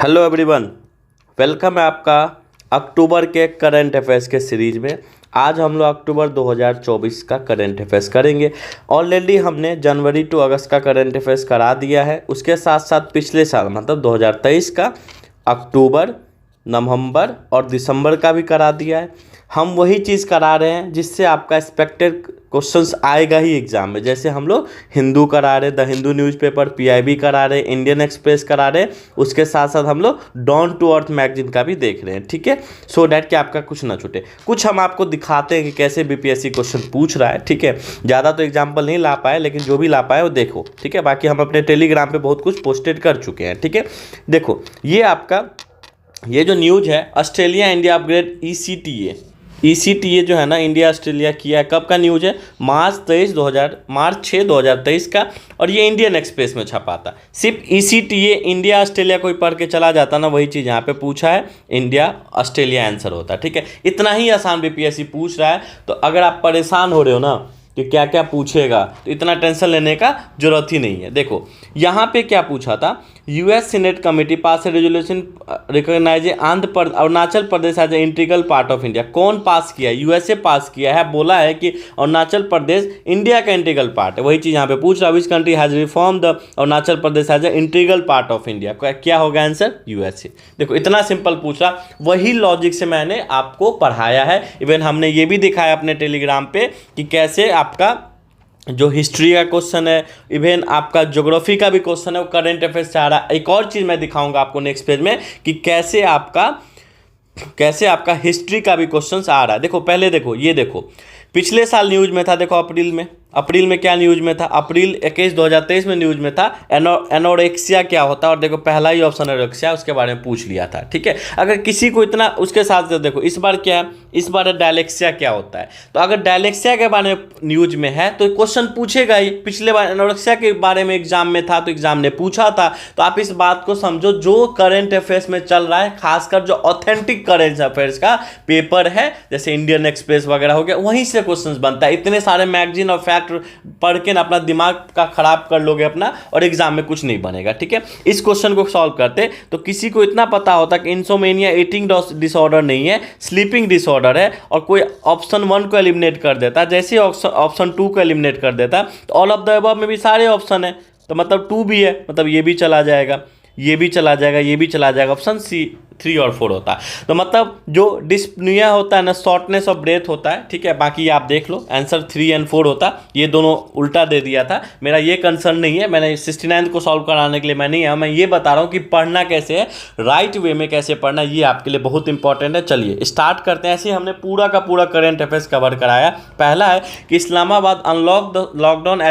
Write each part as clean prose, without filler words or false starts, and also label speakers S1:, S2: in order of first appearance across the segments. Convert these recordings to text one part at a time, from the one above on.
S1: Hello everyone, welcome है आपका अक्टूबर के करंट अफेयर्स के सीरीज में। आज हम लोग अक्टूबर 2024 का करंट अफेयर्स करेंगे। ऑलरेडी हमने जनवरी टू अगस्त का करंट अफेयर्स करा दिया है। उसके साथ साथ पिछले साल मतलब 2023 का अक्टूबर, नवंबर और दिसंबर का भी करा दिया है। हम वही चीज़ करा रहे हैं जिससे आपका एक्सपेक्टेड क्वेश्चंस आएगा ही एग्जाम में। जैसे हम लोग हिंदू करा रहे, द हिंदू न्यूज़पेपर, पीआईबी करा रहे, इंडियन एक्सप्रेस करा रहे, उसके साथ साथ हम लोग डाउन टू अर्थ मैगजीन का भी देख रहे हैं। ठीक है, सो डैट कि आपका कुछ ना छूटे। कुछ हम आपको दिखाते हैं कि कैसे बीपीएससी क्वेश्चन पूछ रहा है। ठीक है, ज़्यादा तो एग्जाम्पल नहीं ला पाए, लेकिन जो भी ला पाए वो देखो। ठीक है, बाकी हम अपने टेलीग्राम पर बहुत कुछ पोस्टेड कर चुके हैं। ठीक है, देखो ये आपका ये जो न्यूज़ है, ऑस्ट्रेलिया इंडिया अपग्रेड ईसीटीए जो है ना, इंडिया ऑस्ट्रेलिया किया है। कब का न्यूज़ है? मार्च 6 2023 का। और ये इंडियन एक्सप्रेस में छपा था। सिर्फ ईसीटीए इंडिया ऑस्ट्रेलिया कोई पढ़ के चला जाता ना, वही चीज़ यहाँ पे पूछा है, इंडिया ऑस्ट्रेलिया आंसर होता। ठीक है, इतना ही आसान बीपीएससी पूछ रहा है। तो अगर आप परेशान हो रहे हो ना कि क्या क्या पूछेगा, तो इतना टेंशन लेने का जरूरत ही नहीं है। देखो यहाँ पे क्या पूछा था, US senate committee pass resolution recognise Arunachal Pradesh as a integral part of India. कौन पास किया है? यूएसए पास किया है। बोला है कि अरुणाचल प्रदेश इंडिया का इंटीग्रल पार्ट है। वही चीज़ यहाँ पे पूछ रहा है, which country has reform the Arunachal Pradesh as a integral part of India. क्या होगा आंसर? यूएसए। देखो इतना सिंपल पूछ रहा, वही लॉजिक से मैंने आपको पढ़ाया है। इवन हमने ये भी दिखाया अपने टेलीग्राम पे कि कैसे आपका जो हिस्ट्री का क्वेश्चन है, इवन आपका ज्योग्राफी का भी क्वेश्चन है, वो करंट अफेयर्स से आ रहा है। एक और चीज़ मैं दिखाऊंगा आपको नेक्स्ट पेज में कि कैसे आपका हिस्ट्री का भी क्वेश्चन आ रहा है। देखो पहले देखो, ये देखो पिछले साल न्यूज़ में था। देखो अप्रैल में क्या न्यूज़ में था? अप्रैल 21 2023 में न्यूज़ में था एनोरेक्सिया क्या होता है। और देखो पहला ही ऑप्शन एनोरेक्सिया, उसके बारे में पूछ लिया था। ठीक है, अगर किसी को इतना उसके साथ देखो इस बार क्या है, इस बार डायलेक्सिया क्या होता है। तो अगर डायलेक्सिया के बारे में न्यूज में है तो क्वेश्चन पूछेगा ही। पिछले बार एनोरेक्सिया के बारे में एग्जाम में था तो एग्जाम ने पूछा था। तो आप इस बात को समझो, जो करंट अफेयर्स में चल रहा है, खासकर जो ऑथेंटिक करंट अफेयर्स का पेपर है, जैसे इंडियन एक्सप्रेस वगैरह हो गया, वहीं से क्वेश्चन बनता है। इतने सारे मैगजीन और फैक्ट पढ़ के ना अपना दिमाग का खराब कर लोगे अपना, और एग्जाम में कुछ नहीं बनेगा। ठीक है, इस क्वेश्चन को सॉल्व करते तो किसी को इतना पता होता कि इंसोमेनिया ईटिंग डिसऑर्डर नहीं है, स्लीपिंग डिसऑर्डर है, और कोई ऑप्शन 1 को एलिमिनेट कर देता, जैसे ऑप्शन 2 को एलिमिनेट कर देता, तो ऑल ऑफ द अबव में भी सारे ऑप्शन है, तो मतलब 2 भी है, मतलब ये भी चला जाएगा, ये भी चला जाएगा, ये भी चला जाएगा। ऑप्शन सी 3 और 4 होता है। तो मतलब जो डिस्पनिया होता है ना, शॉर्टनेस ऑफ ब्रेथ होता है। ठीक है, बाकी आप देख लो, आंसर 3 और 4 होता। ये दोनों उल्टा दे दिया था। मेरा ये कंसर्न नहीं है, मैंने 69 को सॉल्व कराने के लिए मैं नहीं आया। मैं ये बता रहा हूँ कि पढ़ना कैसे है, राइट वे में कैसे पढ़ना, ये आपके लिए बहुत इंपॉर्टेंट है। चलिए स्टार्ट करते हैं। ऐसे हमने पूरा का पूरा करंट अफेयर्स कवर कराया। पहला है कि Islamabad lockdown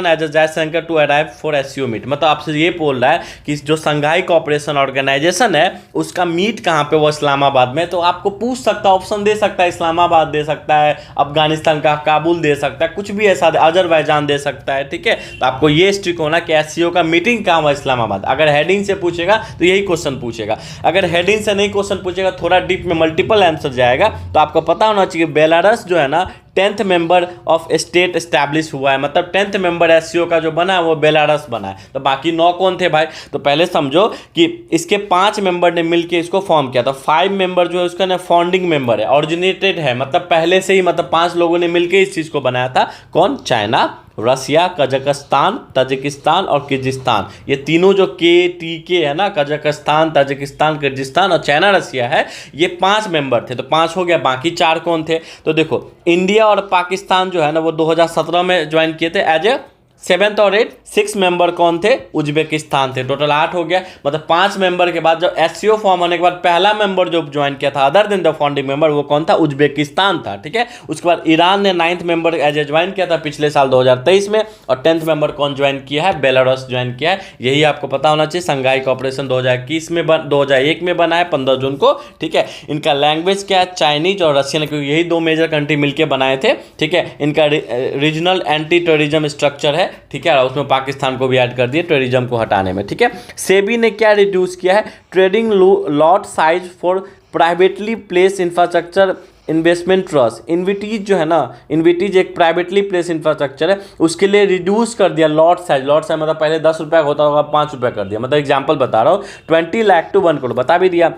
S1: as a Jaishankar to arrive for SCO meet. मतलब आपसे ये बोल रहा है कि जो संघाई कोऑपरेशन ऑर्गेनाइजेशन है, उसका मीट कहां पे? वो इस्लामाबाद में। तो आपको पूछ सकता है, ऑप्शन दे सकता है, इस्लामाबाद दे सकता है, अफगानिस्तान का काबुल दे सकता है, कुछ भी ऐसा, अजरबैजान दे सकता है। ठीक है, तो आपको ये स्ट्रिक होना कि एससीओ का मीटिंग कहां हुआ? इस्लामाबाद। अगर हेडिंग से पूछेगा तो यही क्वेश्चन पूछेगा। अगर हेडिंग से नहीं क्वेश्चन पूछेगा, थोड़ा डीप में मल्टीपल आंसर जाएगा, तो आपको पता होना चाहिए बेलारस जो है ना 10th member of state establish हुआ है। मतलब 10th मेंबर एससीओ का जो बना है वो बेलारस बना है। तो बाकी 9 कौन थे भाई? तो पहले समझो कि इसके 5 मेंबर ने मिलकर इसको फॉर्म किया था। 5 मेंबर जो है उसका ना फाउंडिंग मेंबर है, ऑरिजिनेटेड है, मतलब पहले से ही, मतलब 5 लोगों ने मिलकर इस चीज़ को बनाया था। कौन? चाइना, रसिया, कजाकिस्तान, ताजिकिस्तान और किर्गिस्तान। ये तीनों जो के है ना, कजाकिस्तान, ताजिकिस्तान, किर्गिस्तान और चाइना, रसिया है, ये 5 मेंबर थे। तो 5 हो गया, बाकी 4 कौन थे? तो देखो इंडिया और पाकिस्तान जो है ना, वो 2017 में ज्वाइन किए थे एज ए 7th और 8th। 6 मेंबर कौन थे? उज्बेकिस्तान थे। टोटल 8 हो गया। मतलब 5 मेंबर के बाद जब एससीओ फॉर्म होने के बाद पहला मेंबर जो ज्वाइन किया था other than the founding member, वो कौन था? उज्बेकिस्तान था। ठीक है, उसके बाद ईरान ने 9th member as a join किया था पिछले साल 2023 में। और 10th मेंबर कौन ज्वाइन किया है? बेलारूस ज्वाइन किया है। यही आपको पता होना चाहिए। संघाई कोऑपरेशन 2001 में बना है, 15 जून को। ठीक है, इनका लैंग्वेज क्या है? चाइनीज और रशियन, क्योंकि यही 2 मेजर कंट्री मिलकर बनाए थे। ठीक है, इनका रीजनल एंटी टेररिज्म स्ट्रक्चर है। ठीक है, उसमें पाकिस्तान को भी ऐड कर दिए टेररिज्म को हटाने में। ठीक है, सेबी ने क्या रिड्यूस किया है? Trading lot size for privately place infrastructure investment trust, InvITs जो है ना, इन्विटीज एक प्राइवेटली प्लेस इंफ्रास्ट्रक्चर है, उसके लिए रिड्यूस कर दिया लॉट साइज मतलब पहले 10 रुपये होता होगा 5 रुपये कर दिया, मतलब एग्जाम्पल बता रहा हूँ, 20 लाख टू 1 करोड़ बता भी दिया।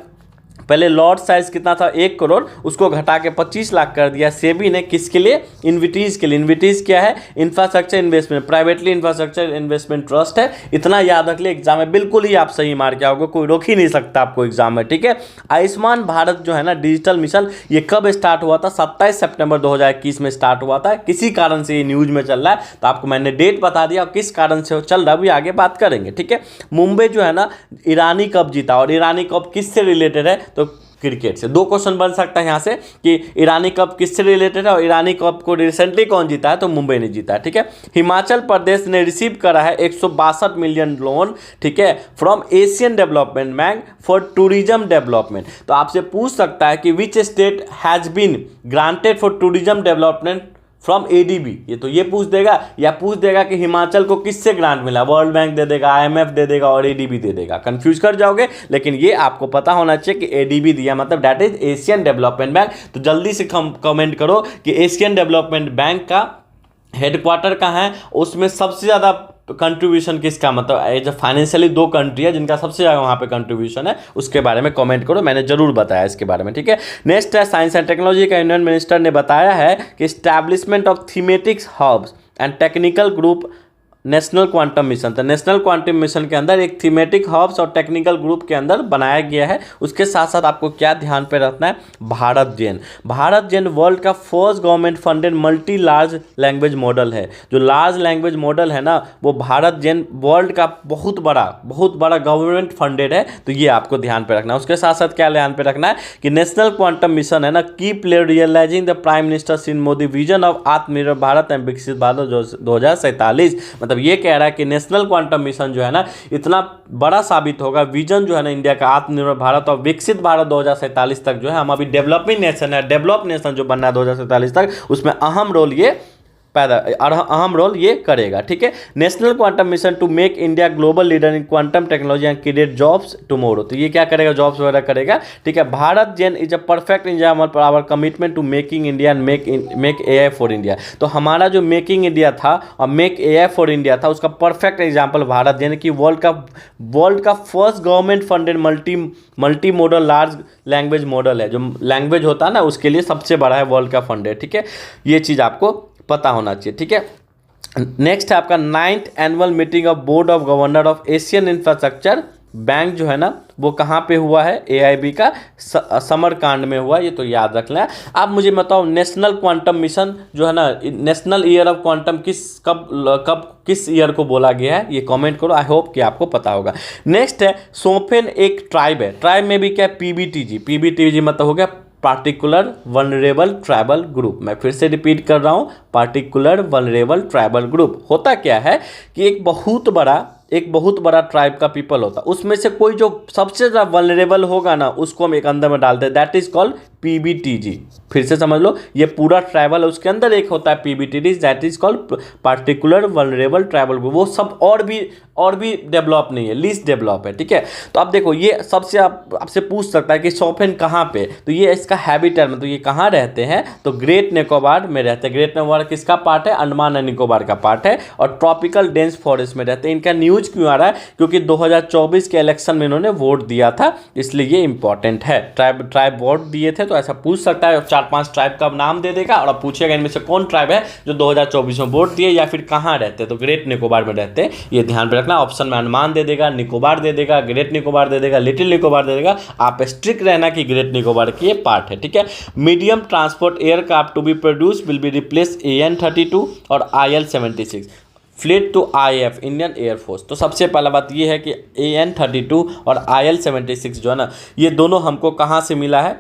S1: पहले लॉट साइज कितना था 1 करोड़, उसको घटा के 25 लाख कर दिया सेबी ने, किसके लिए, इन्विटीज के लिए। इन्विटीज क्या है, infrastructure investment, privately infrastructure investment trust है। इतना याद रख लिया, एग्जाम में बिल्कुल ही आप सही मार के आओगे, कोई रोक ही नहीं सकता आपको एग्जाम में, ठीक है। आयुष्मान भारत जो है ना डिजिटल मिशन, ये कब स्टार्ट हुआ था, 27 सितंबर 2021 में स्टार्ट हुआ था। किसी कारण से ये न्यूज में चल रहा है, तो आपको मैंने डेट बता दिया और किस कारण से चल रहा है भी आगे बात करेंगे, ठीक है। मुंबई जो है ना ईरानी कप जीता, और ईरानी कप किससे रिलेटेड है, तो क्रिकेट से। 2 क्वेश्चन बन सकता है यहाँ से कि ईरानी कप किससे रिलेटेड है और ईरानी कप को रिसेंटली कौन जीता है, तो मुंबई ने जीता है, ठीक है। हिमाचल प्रदेश ने रिसीव करा है 162 मिलियन लोन, ठीक है, from Asian development bank for tourism development. तो आपसे पूछ सकता है कि which state has been granted for tourism development from ADB, ये तो ये पूछ देगा, या पूछ देगा कि हिमाचल को किससे ग्रांट मिला, वर्ल्ड बैंक दे देगा, आईएमएफ दे देगा और एडीबी दे देगा, कंफ्यूज कर जाओगे। लेकिन ये आपको पता होना चाहिए कि एडीबी दिया मतलब that is Asian development bank. तो जल्दी से कमेंट करो कि एशियन डेवलपमेंट बैंक का हेडक्वार्टर कहाँ है, उसमें सबसे ज़्यादा कंट्रीब्यूशन किसका, मतलब एज फाइनेंशियली 2 कंट्री है जिनका सबसे ज़्यादा वहाँ पे कंट्रीब्यूशन है, उसके बारे में कमेंट करो, मैंने जरूर बताया इसके बारे में, ठीक है। नेक्स्ट है साइंस एंड टेक्नोलॉजी का यूनियन मिनिस्टर ने बताया है कि establishment of thematics hubs and technical group national quantum mission. तो नेशनल क्वांटम मिशन के अंदर एक थीमेटिक हब्स और टेक्निकल ग्रुप के अंदर बनाया गया है। उसके साथ साथ आपको क्या ध्यान पे रखना है, भारत जेन वर्ल्ड का first government funded multi large language model है। जो लार्ज लैंग्वेज मॉडल है ना, वो भारत जेन वर्ल्ड का बहुत बड़ा गवर्नमेंट फंडेड है, तो ये आपको ध्यान पे रखना है। उसके साथ साथ क्या ध्यान पे रखना है कि नेशनल क्वांटम मिशन है ना, keep realising the prime minister Shri Modi vision of Aatmanirbhar Bharat and विकसित भारत 2047। मतलब ये कह रहा है कि नेशनल क्वांटम मिशन जो है ना इतना बड़ा साबित होगा, विजन जो है ना इंडिया का आत्मनिर्भर भारत और विकसित भारत 2047 तक जो है, हम अभी डेवलपिंग नेशन है, डेवलप नेशन जो बनना है 2047 तक, उसमें अहम रोल ये करेगा, ठीक है। National quantum mission to make India global leader in quantum technology and create jobs tomorrow. तो ये क्या करेगा, जॉब्स वगैरह करेगा, ठीक है। Bharat Gen is a perfect example for our commitment to making India and make AI for India. तो हमारा जो मेकिंग इंडिया था और मेक एआई फॉर इंडिया था, उसका परफेक्ट एग्जाम्पल भारत जेन की वर्ल्ड का first government funded multi modal large language model है। जो लैंग्वेज होता है ना उसके लिए सबसे बड़ा है, वर्ल्ड का फंडेड, ठीक है। ये चीज़ आपको पता होना चाहिए, ठीक है। नेक्स्ट है आपका 9th annual meeting of board of governor of Asian infrastructure bank जो है ना, वो कहाँ पे हुआ है, एआईबी का समरकांड में हुआ, ये तो याद रख लें। आप मुझे बताओ नेशनल क्वांटम मिशन जो है ना, नेशनल ईयर ऑफ क्वांटम किस ईयर को बोला गया है, ये कमेंट करो, आई होप कि आपको पता होगा। नेक्स्ट है सोफेन एक ट्राइब है, ट्राइब में भी क्या पीबीटीजी मतलब हो गया पार्टिकुलर वनरेबल ट्राइबल ग्रुप। मैं फिर से रिपीट कर रहा हूँ, पार्टिकुलर वनरेबल ट्राइबल ग्रुप होता क्या है कि एक बहुत बड़ा ट्राइब का पीपल होता है, उसमें से कोई जो सबसे ज़्यादा वनरेबल होगा ना, उसको हम एक अंदर में डालते हैं, दैट इज कॉल्ड पीबीटीजी। फिर से समझ लो, ये पूरा ट्राइबल है, उसके अंदर एक होता है PBTG, that is called particular vulnerable tribal group. वो सब और भी डेवलप नहीं है, लीस्ट डेवलप है, ठीक है। तो अब देखो, ये सबसे आपसे पूछ सकता है कि सोफेन कहाँ पे, तो ये इसका हैबिटेट में, तो ये कहाँ रहते हैं, तो ग्रेट निकोबार में रहते हैं। ग्रेट निकोबार किसका पार्ट है, अंडमान एंड निकोबार का पार्ट है, और ट्रॉपिकल डेंस फॉरेस्ट में रहते हैं। इनका न्यूज क्यों आ रहा है, क्योंकि 2024 के इलेक्शन में इन्होंने वोट दिया था, इसलिए ये इंपॉर्टेंट है। ट्राइब वोट दिए थे, तो ऐसा पूछ सकता है, 4-5 ट्राइब का नाम दे देगा और अब पूछेगा इनमें से कौन ट्राइब है जो 2024 में वोट दिए, या फिर कहाँ रहते हैं, तो ग्रेट निकोबार में रहते हैं, ये ध्यान में रखना। ऑप्शन में अंडमान दे देगा, निकोबार दे देगा, ग्रेट निकोबार दे देगा, लिटिल निकोबार दे देगा, आप स्ट्रिक्ट रहना कि ग्रेट निकोबार की ये पार्ट है, ठीक है। Medium transport aircraft to be produce will be replace AN-32 और IL-76 fleet to IAF Indian air force. तो सबसे पहला बात ये है कि AN-32 और IL-76 जो है ना, ये दोनों हमको कहाँ से मिला है,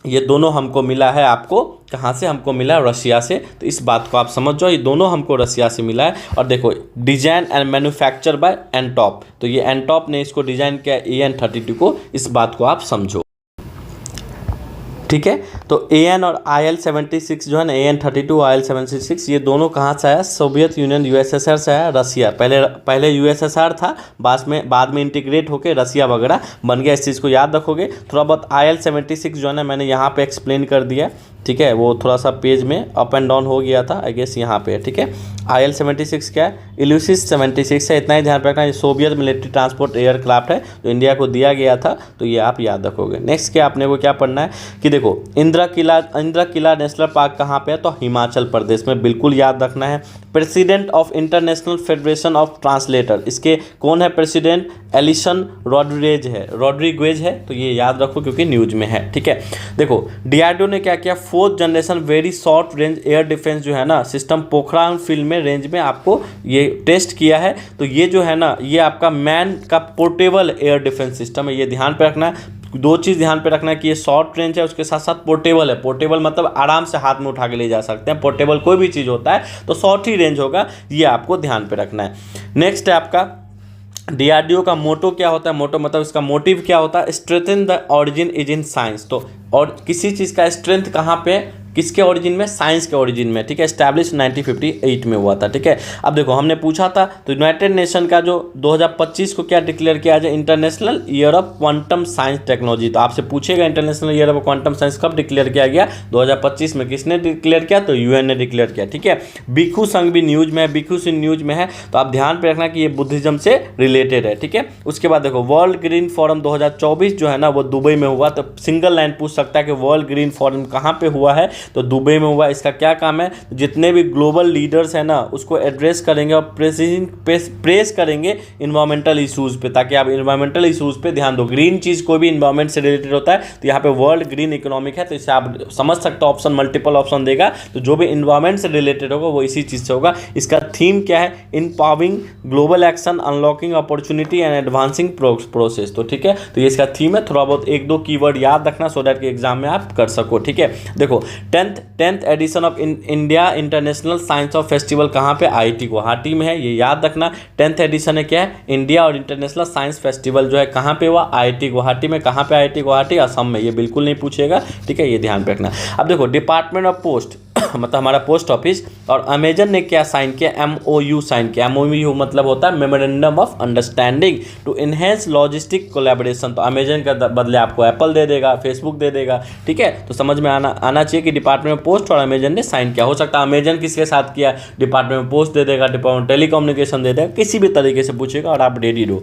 S1: ये दोनों हमको मिला है, आपको कहाँ से हमको मिला, रशिया से। तो इस बात को आप समझ जाओ, ये दोनों हमको रशिया से मिला है। और देखो, डिजाइन एंड मैन्युफैक्चर बाय एनटॉप, तो ये एनटॉप ने इसको डिजाइन किया AN-32 को, इस बात को आप समझो। ठीक है। तो AN और IL-76 जो है ना, AN-32 IL-76 ये दोनों कहाँ से आया? सोवियत यूनियन USSR से आया। रसिया पहले USSR था, बाद में इंटीग्रेट होकर रसिया वगैरह बन गया। इस चीज़ को याद रखोगे। थोड़ा बहुत IL-76 जो है ना मैंने यहाँ पे एक्सप्लेन कर दिया, ठीक है। वो थोड़ा सा पेज में अप एंड डाउन हो गया था, आई गेस यहाँ पे, ठीक है। IL-76 क्या है? इल्यूसिस 76 है। इतना ही ध्यान रखना, ये सोवियत मिलिट्री ट्रांसपोर्ट एयरक्राफ्ट है जो इंडिया को दिया गया था, तो ये आप याद रखोगे। नेक्स्ट क्या अपने को क्या पढ़ना है कि देखो इंदिरा किला नेशनल पार्क कहाँ पे है? तो हिमाचल प्रदेश में, बिल्कुल याद रखना है। President of international federation of translator, इसके कौन है प्रेसिडेंट? एलिसन रॉड्रिगेज है, तो ये याद रखो क्योंकि न्यूज में है, ठीक है। देखो DRDO ने क्या किया? 4th generation very short range air defence जो है ना सिस्टम पोखरान फील्ड में रेंज में आपको ये टेस्ट किया है। तो ये जो है ना ये आपका मैन का पोर्टेबल एयर डिफेंस सिस्टम है, ये ध्यान पे रखना है। दो चीज़ ध्यान पे रखना है कि ये शॉर्ट रेंज है, उसके साथ साथ पोर्टेबल है। पोर्टेबल मतलब आराम से हाथ में उठा के ले जा सकते हैं। पोर्टेबल कोई भी चीज़ होता है तो शॉर्ट ही रेंज होगा, ये आपको ध्यान पे रखना है। नेक्स्ट है आपका DRDO का मोटो क्या होता है? मोटो मतलब इसका मोटिव क्या होता है? Strengthen the origin is in science. तो और किसी चीज़ का स्ट्रेंथ कहाँ पे? किसके ओरिजिन में? साइंस के ओरिजिन में, ठीक है। एस्टैब्लिश 1958 में हुआ था, ठीक है। अब देखो हमने पूछा था तो यूनाइटेड नेशन का जो 2025 को क्या डिक्लेयर किया जाए? International year of quantum science technology. तो आपसे पूछेगा international year of quantum science कब डिक्लेयर किया गया? 2025 में। किसने डिक्लेयर किया? तो UN ने डिक्लेयर किया, ठीक है। भिक्षु संघ भी न्यूज में है, भिक्षु सिंह न्यूज में है, तो आप ध्यान पे रखना कि ये बुद्धिज्म से रिलेटेड है, ठीक है। उसके बाद देखो वर्ल्ड ग्रीन फोरम 2024 जो है ना वो दुबई में हुआ। तो सिंगल लाइन पूछ सकता है कि वर्ल्ड ग्रीन फोरम कहाँ पे हुआ है? तो दुबई में हुआ। इसका क्या काम है? जितने भी ग्लोबल लीडर्स हैं ना उसको एड्रेस करेंगे और प्रेस करेंगे इन्वायरमेंटल इशूज़ पे, ताकि आप इन्वायरमेंटल इशूज़ पे ध्यान दो। ग्रीन चीज़ कोई भी इन्वायरमेंट से रिलेटेड होता है, तो यहाँ पे वर्ल्ड ग्रीन इकोनॉमिक है, तो इससे आप समझ सकते हो। ऑप्शन मल्टीपल ऑप्शन देगा, तो जो भी इन्वायरमेंट से रिलेटेड होगा वो इसी चीज़ से होगा। इसका थीम क्या है? Empowering global action, unlocking opportunity and advancing process. तो ठीक है, तो ये इसका थीम है। थोड़ा बहुत एक दो कीवर्ड याद रखना सो दैट कि एग्जाम में आप कर सको, ठीक है। देखो 10th edition of India international science of festival कहाँ पे? IIT गुवाहाटी में है, ये याद रखना। 10th एडिशन है क्या है? इंडिया और इंटरनेशनल साइंस फेस्टिवल जो है कहाँ पे हुआ? IIT गुवाहाटी में। कहाँ पे IIT गुवाहाटी? असम में। ये बिल्कुल नहीं पूछेगा, ठीक है, ये ध्यान पे रखना। अब देखो डिपार्टमेंट ऑफ पोस्ट मतलब हमारा पोस्ट ऑफिस और अमेजन ने क्या साइन किया? MOU साइन किया। MOU मतलब होता है memorandum of understanding to enhance logistic collaboration. तो अमेजन के बदले आपको एप्पल दे देगा, फेसबुक दे देगा, ठीक है। तो समझ में आना चाहिए कि डिपार्टमेंट ऑफ पोस्ट और अमेजन ने साइन किया। हो सकता है अमेजन किसके साथ किया? डिपार्टमेंट ऑफ पोस्ट दे देगा, डिपार्टमेंट टेलीकम्युनिकेशन दे देगा, किसी भी तरीके से पूछेगा और आप रेडी रहो।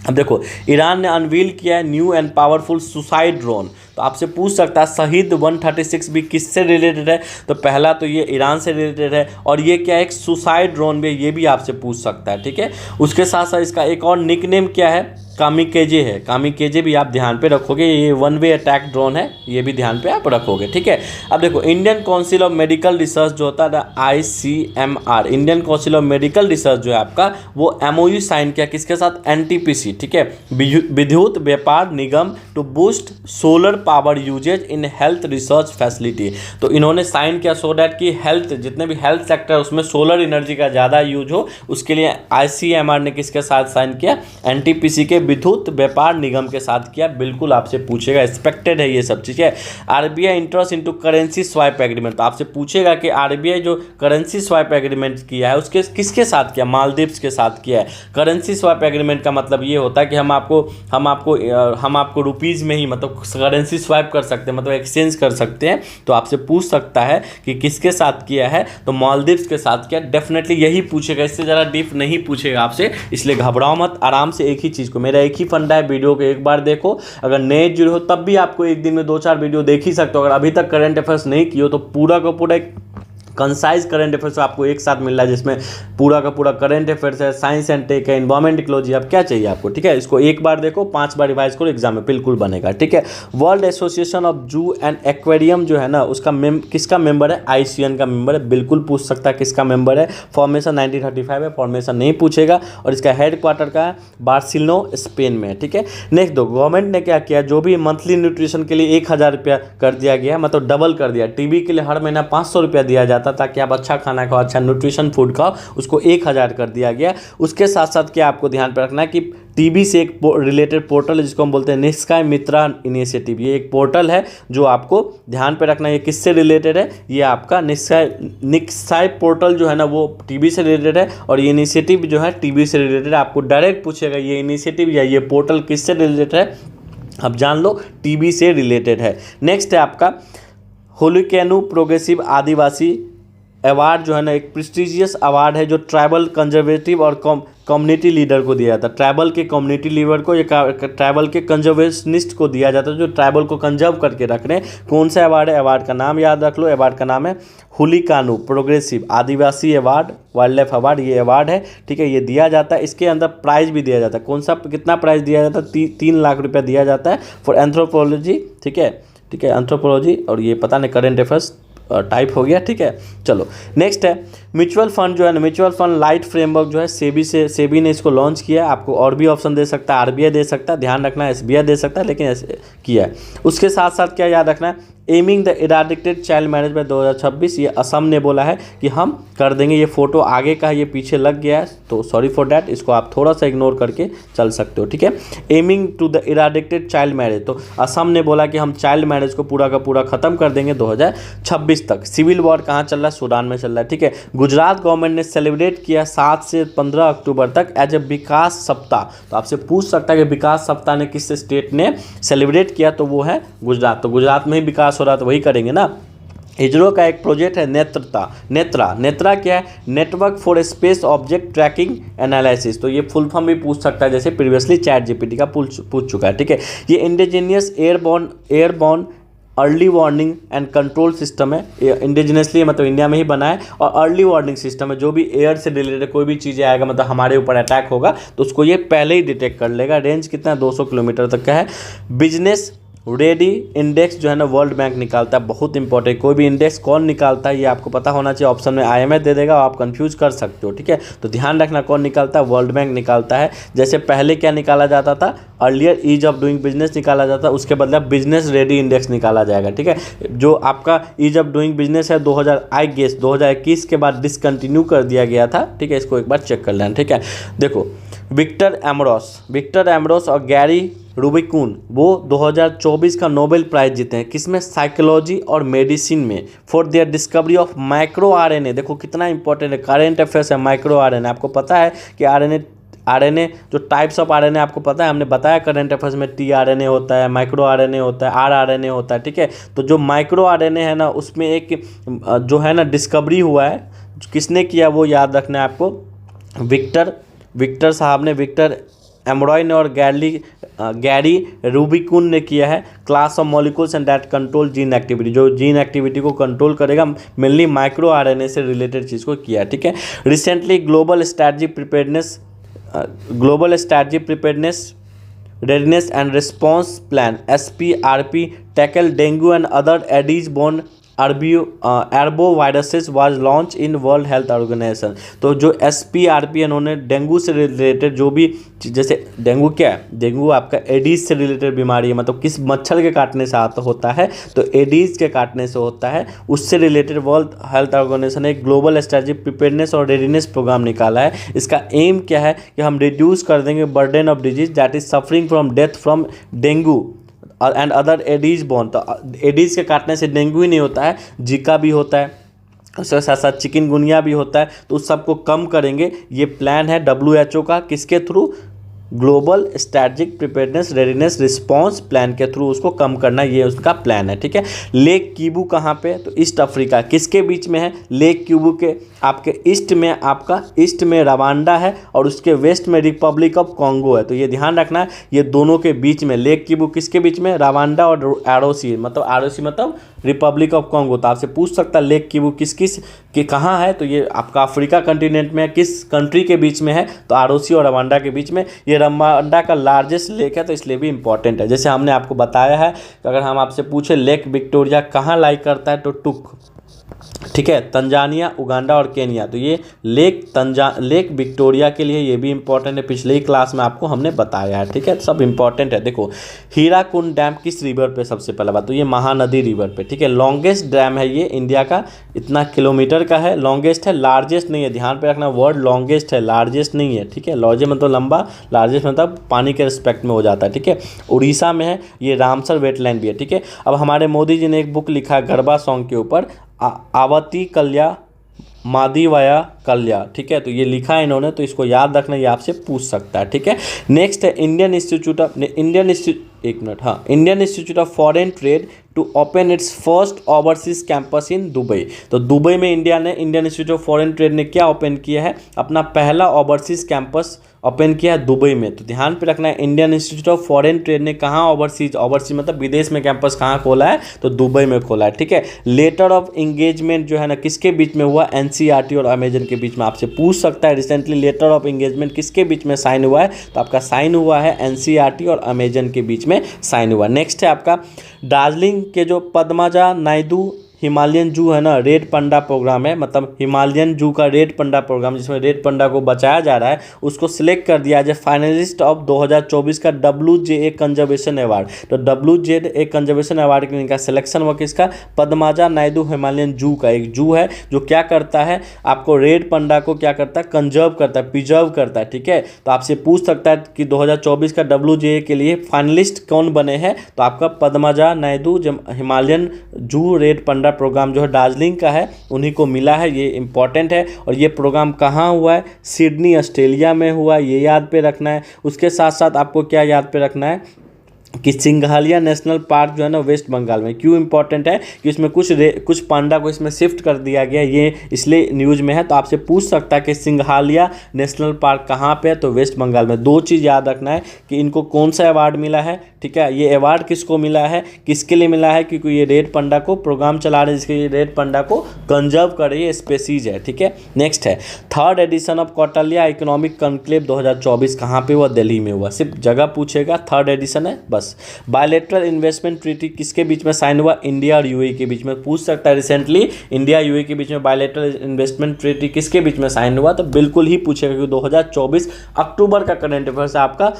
S1: अब देखो ईरान ने अनवील किया है new and powerful suicide drone. तो आपसे पूछ सकता है शहीद 136 भी किससे रिलेटेड है? तो पहला तो ये ईरान से रिलेटेड है, और ये क्या एक सुसाइड ड्रोन भी, ये भी आपसे पूछ सकता है, ठीक है। उसके साथ साथ इसका एक और निकनेम क्या है? कामिकेजे है। कामिकेजे भी आप ध्यान पे रखोगे, ये वन वे अटैक ड्रोन है, ये भी ध्यान पे आप रखोगे, ठीक है। अब देखो Indian council of medical research जो होता है ICMR, Indian council of medical research जो है आपका, वो MOU साइन किया किसके साथ? NTPC, ठीक है, Vidyut Vyapar Nigam to boost solar power usages in health research facility. तो इन्होंने साइन किया सो डैट कि हेल्थ जितने भी हेल्थ सेक्टर उसमें सोलर एनर्जी का ज़्यादा यूज हो, उसके लिए ICMR ने किसके साथ साइन किया? NTPC के विद्युत व्यापार निगम के साथ किया। बिल्कुल आपसे पूछेगा, एक्सपेक्टेड है ये सब चीज़ें। RBI interest into currency swipe agreement, तो आपसे पूछेगा कि RBI जो करेंसी स्वाइप एग्रीमेंट किया है उसके किसके साथ किया? मालदीव्स के साथ किया है। करेंसी स्वाइप एग्रीमेंट का मतलब ये होता है कि हम आपको रुपीज़ में ही मतलब करेंसी स्वाइप कर सकते हैं, मतलब एक्सचेंज कर सकते हैं। तो आपसे पूछ सकता है कि किसके साथ किया है? तो मालदीव्स के साथ किया। डेफिनेटली यही पूछेगा, इससे ज़्यादा डीप नहीं पूछेगा आपसे, इसलिए घबराओ मत। आराम से एक ही चीज़ को, मेरा एक ही फंडा है, वीडियो को एक बार देखो। अगर नए जुड़े हो तब भी आपको एक दिन में 2-4 वीडियो देख ही सकते हो। अगर अभी तक करंट अफेयर्स नहीं किए हो तो पूरा का पूरा एक कंसाइज करंट अफेयर्स आपको एक साथ मिल रहा है, जिसमें पूरा का पूरा करंट अफेयर्स है, साइंस एंड टेक है, इन्वायरमेंट इकोलॉजी, अब क्या चाहिए आपको, ठीक है। इसको एक बार देखो, 5 बार रिवाइज करो, एग्जाम में बिल्कुल बनेगा, ठीक है। वर्ल्ड एसोसिएशन ऑफ जू एंड एक्वेरियम जो है ना उसका किसका मेंबर है? ICN का मेंबर है। बिल्कुल पूछ सकता है किसका मेंबर है। फॉर्मेशन 1935 है, फॉर्मेशन नहीं पूछेगा। और इसका हेड क्वार्टर का है बार्सिलोना स्पेन में, ठीक है। नेक्स्ट दो, गवर्नमेंट ने क्या किया? जो भी मंथली न्यूट्रिशन के लिए 1000 रुपया कर दिया गया, मतलब डबल कर दिया। टीबी के लिए हर महीना 500 रुपया दिया जाता था ताकि आप अच्छा खाना खाओ, अच्छा न्यूट्रिशन फूड खाओ, उसको 1000 कर दिया गया। उसके साथ साथ क्या आपको ध्यान पर रखना है कि टीबी से एक रिलेटेड पोर्टल है जिसको हम बोलते हैं निष्काय मित्रा इनिशिएटिव। ये एक पोर्टल है जो आपको ध्यान पे रखना है। ये किससे रिलेटेड है? ये आपका निष्काय पोर्टल जो है ना वो टीबी से रिलेटेड है, और ये इनिशिएटिव जो है टीबी से रिलेटेड है। आपको डायरेक्ट पूछेगा ये इनिशिएटिव या ये पोर्टल किससे रिलेटेड है, अब जान लो टीबी से रिलेटेड है। नेक्स्ट है आपका हुलिकैनू प्रोग्रेसिव आदिवासी अवार्ड जो है ना, एक प्रेस्टिजियस अवार्ड है जो ट्राइबल कंजर्वेटिव और कम्युनिटी लीडर को दिया जाता है। ट्राइबल के कम्युनिटी लीडर को, ये ट्राइबल के कंजर्वेशनिस्ट को दिया जाता है जो ट्राइबल को कंजर्व करके रख रहे हैं। कौन सा अवार्ड है? अवार्ड का नाम याद रख लो, अवार्ड का नाम है हुलिकानू प्रोग्रेसिव आदिवासी अवार्ड, वाइल्ड लाइफ अवार्ड ये अवार्ड है, ठीक है। ये दिया जाता है, इसके अंदर प्राइज भी दिया जाता है। कौन सा, कितना प्राइज दिया जाता है? 3 लाख रुपया दिया जाता है फॉर एंथ्रोपोलॉजी, ठीक है, ठीक है, एंथ्रोपोलॉजी, और ये पता नहीं करेंट अफेयर्स टाइप हो गया, ठीक है। चलो नेक्स्ट है म्यूचुअल फंड जो है ना, म्यूचुअल फंड लाइट फ्रेमवर्क जो है सेबी ने इसको लॉन्च किया है। आपको और भी ऑप्शन दे सकता है, आरबीआई दे सकता है, ध्यान रखना है एसबीआई दे सकता है, लेकिन ऐसे किया है। उसके साथ साथ क्या याद रखना है, aiming the eradicated child marriage by 2026, ये असम ने बोला है कि हम कर देंगे। ये फोटो आगे का है, ये पीछे लग गया है तो सॉरी फॉर डैट, इसको आप थोड़ा सा इग्नोर करके चल सकते हो, ठीक है। Aiming to the eradicated child marriage, तो असम ने बोला कि हम चाइल्ड मैरिज को पूरा का पूरा खत्म कर देंगे 2026 तक। सिविल वॉर कहाँ चल रहा है? सूडान में चल रहा है, ठीक है। गुजरात गवर्नमेंट ने सेलिब्रेट किया 7 से 15 अक्टूबर तक एज ए विकास सप्ताह। तो आपसे पूछ सकता है कि विकास सप्ताह ने किस स्टेट ने सेलिब्रेट किया, तो वो है गुजरात। तो गुजरात में ही विकास हो रहा तो वही करेंगे ना। इसरो का एक प्रोजेक्ट है नेत्रा क्या है? Network for space object tracking analysis. तो ये फुल फॉर्म भी पूछ सकता है, जैसे प्रीवियसली चैट जीपीटी का पूछ चुका है, ठीक है। ये indigenous airborne early warning and control system है। इंडिजिनसली मतलब इंडिया में ही बना है, और अर्ली वार्निंग सिस्टम है। जो भी एयर से रिलेटेड कोई भी चीज़ें आएगा, मतलब हमारे ऊपर अटैक होगा तो उसको ये पहले ही डिटेक्ट कर लेगा। रेंज कितना है? 200 किलोमीटर तक का है। बिजनेस रेडी इंडेक्स जो है ना वर्ल्ड बैंक निकालता है, बहुत इंपॉर्टेंट। कोई भी इंडेक्स कौन निकालता है ये आपको पता होना चाहिए। ऑप्शन में आईएमएफ दे देगा, आप कंफ्यूज कर सकते हो, ठीक है। तो ध्यान रखना कौन निकालता है, वर्ल्ड बैंक निकालता है। जैसे पहले क्या निकाला जाता था, earlier ease of doing business निकाला जाता, उसके बदले बिजनेस रेडी इंडेक्स निकाला जाएगा, ठीक है। जो आपका ईज ऑफ डूइंग बिजनेस है 2021 के बाद डिसकंटिन्यू कर दिया गया था, ठीक है। इसको एक बार चेक कर लेना, ठीक है। देखो विक्टर एमरोस और गैरी रूबिकून वो 2024 का नोबेल प्राइज जीते हैं। किसमें? साइकोलॉजी और मेडिसिन में, for their discovery of micro RNA. देखो कितना इंपॉर्टेंट है, करेंट अफेयर्स है। माइक्रो आरएनए आपको पता है कि आरएनए जो टाइप्स ऑफ आरएनए आपको पता है, हमने बताया करंट अफेयर्स में। टीआरएनए होता है, माइक्रो आरएनए होता है, आरआरएनए होता है, ठीक है। तो जो माइक्रो आरएनए है ना, उसमें एक जो है ना डिस्कवरी हुआ है, किसने किया वो याद रखना है आपको। विक्टर साहब ने, विक्टर एमरॉय ने और गैरी रूबिकून ने किया है। Class of molecules and that control gene activity, जो जीन एक्टिविटी को कंट्रोल करेगा, मेनली माइक्रो आरएनए से रिलेटेड चीज़ को किया है, ठीक है। Recently global strategy preparedness readiness and response plan SPRP tackle dengue and other Aedes borne arboviruses was launch in World Health Organization. तो जो SPRP इन्होंने डेंगू से रिलेटेड जो भी, जैसे डेंगू क्या है, डेंगू आपका एडीज से रिलेटेड बीमारी है, मतलब किस मच्छर के काटने से होता है, तो एडीज के काटने से होता है। उससे रिलेटेड वर्ल्ड हेल्थ ऑर्गेनाइजेशन ने एक ग्लोबल स्ट्रेटजी प्रिपेयरनेस और रेडीनेस प्रोग्राम निकाला है। इसका एम क्या है कि हम रिड्यूस कर देंगे burden of disease that is suffering from death from dengue and other Aedes borne. तो एडीज के काटने से डेंगू ही नहीं होता है, जीका भी होता है, उसके साथ साथ चिकनगुनिया भी होता है। तो उस सबको कम करेंगे। ये प्लान है WHO का, किसके through? Global strategic preparedness readiness response plan के थ्रू उसको कम करना, ये उसका प्लान है, ठीक है। लेक किबू कहाँ पे? तो ईस्ट अफ्रीका। किसके बीच में है? लेक किबू के आपके ईस्ट में रवांडा है और उसके वेस्ट में रिपब्लिक ऑफ कॉन्गो है। तो ये ध्यान रखना है, ये दोनों के बीच में। लेक किबू किसके बीच में? रवांडा और ROC, मतलब रिपब्लिक ऑफ कॉन्गो। तो आपसे पूछ सकता है लेक किबू किस के कहाँ है, तो ये आपका अफ्रीका कंटिनेंट में, किस कंट्री के बीच में है? तो ROC और रवांडा के बीच में। ये रवांडा का लार्जेस्ट लेक है, तो इसलिए भी इंपॉर्टेंट है। जैसे हमने आपको बताया है कि अगर हम आपसे पूछे लेक विक्टोरिया कहाँ लाई करता है, तो ठीक है, तंजानिया, उगांडा और केनिया। तो ये लेक विक्टोरिया के लिए ये भी इंपॉर्टेंट है, पिछले ही क्लास में आपको हमने बताया है। ठीक है, सब इंपॉर्टेंट है। देखो हीराकुंड डैम किस रिवर पे, सबसे पहला बात तो ये महानदी रिवर पे। ठीक है, लॉन्गेस्ट डैम है ये इंडिया का, इतना किलोमीटर का है, लॉन्गेस्ट है, लार्जेस्ट नहीं है। ध्यान पे रखना, वर्ड लॉन्गेस्ट है, लार्जेस्ट नहीं है। ठीक है, लॉन्गेस्ट मतलब लंबा, लार्जेस्ट मतलब पानी के रिस्पेक्ट में हो जाता है। ठीक है, उड़ीसा में है, ये रामसर वेटलैंड भी है। ठीक है, अब हमारे मोदी जी ने एक बुक लिखा है गरबा सॉन्ग के ऊपर, आवती कल्या मादिवाया कल्या। ठीक है, तो ये लिखा है इन्होंने, तो इसको याद रखना, ये आपसे पूछ सकता है। ठीक है, नेक्स्ट है Indian institute of foreign trade to open its first overseas campus in Dubai. तो दुबई में Indian institute of foreign trade ने क्या ओपन किया है, अपना पहला ओवरसीज कैंपस ओपन किया है दुबई में। तो ध्यान पे रखना है, Indian institute of foreign trade ने कहाँ ओवरसीज मतलब विदेश में कैंपस कहाँ खोला है, तो दुबई में खोला है। ठीक है, लेटर ऑफ इंगेजमेंट जो है ना किसके बीच में हुआ, एनसीईआरटी और अमेजन के बीच में, आपसे पूछ सकता है रिसेंटली लेटर ऑफ इंगेजमेंट किसके बीच में साइन हुआ है, तो आपका साइन हुआ है एनसीईआरटी और अमेजन के बीच में साइन हुआ। नेक्स्ट है आपका दार्जिलिंग के जो पद्माजा नायडू हिमालयन जू है ना, रेड पंडा प्रोग्राम है, मतलब हिमालयन जू का रेड पंडा प्रोग्राम जिसमें रेड पंडा को बचाया जा रहा है, उसको सिलेक्ट कर दिया है फाइनलिस्ट ऑफ 2024 का WJA कंजर्वेशन अवार्ड। तो WJA कंजर्वेशन अवार्ड के लिए इनका सिलेक्शन हुआ किसका, पद्माजा नायडू हिमालयन जू का। एक जू है जो क्या करता है, आपको रेड पंडा को क्या करता है, कंजर्व करता है, प्रिजर्व करता है। ठीक है, तो आपसे पूछ सकता है कि 2024 का WJA के लिए फाइनलिस्ट कौन बने हैं, तो आपका पद्माजा नायडू हिमालयन जू रेड पंडा प्रोग्राम जो है दार्जिलिंग का है, उन्हीं को मिला है। ये इंपॉर्टेंट है। और ये प्रोग्राम कहाँ हुआ है, सिडनी ऑस्ट्रेलिया में हुआ, ये याद पे रखना है। उसके साथ साथ आपको क्या याद पे रखना है कि सिंघालिया नेशनल पार्क जो है ना वेस्ट बंगाल में। क्यों इंपॉर्टेंट है कि इसमें कुछ पांडा को इसमें शिफ्ट कर दिया गया, ये इसलिए न्यूज़ में है। तो आपसे पूछ सकता है कि सिंघालिया नेशनल पार्क कहाँ पे है, तो वेस्ट बंगाल में। दो चीज़ याद रखना है कि इनको कौन सा अवार्ड मिला है। ठीक है, ये अवार्ड किसको मिला है, किसके लिए मिला है, क्योंकि ये रेड पंडा को प्रोग्राम चला रहे हैं जिसके लिए रेड पंडा को कंजर्व कर रही है, स्पेसीज है। ठीक है, नेक्स्ट है third edition of Kautilya economic conclave 2024 कहाँ पे हुआ, दिल्ली में हुआ। सिर्फ जगह पूछेगा, थर्ड एडिशन है बस। बायलैटरल इन्वेस्टमेंट ट्रीटी किसके बीच में साइन हुआ, इंडिया और यूएई के बीच में। पूछ सकता है रिसेंटली इंडिया यूएई के बीच में बायलैटरल इन्वेस्टमेंट ट्रीटी किसके बीच में साइन हुआ, तो बिल्कुल ही पूछेगा क्योंकि 2024 अक्टूबर का करंट अफेयर्स है आपका।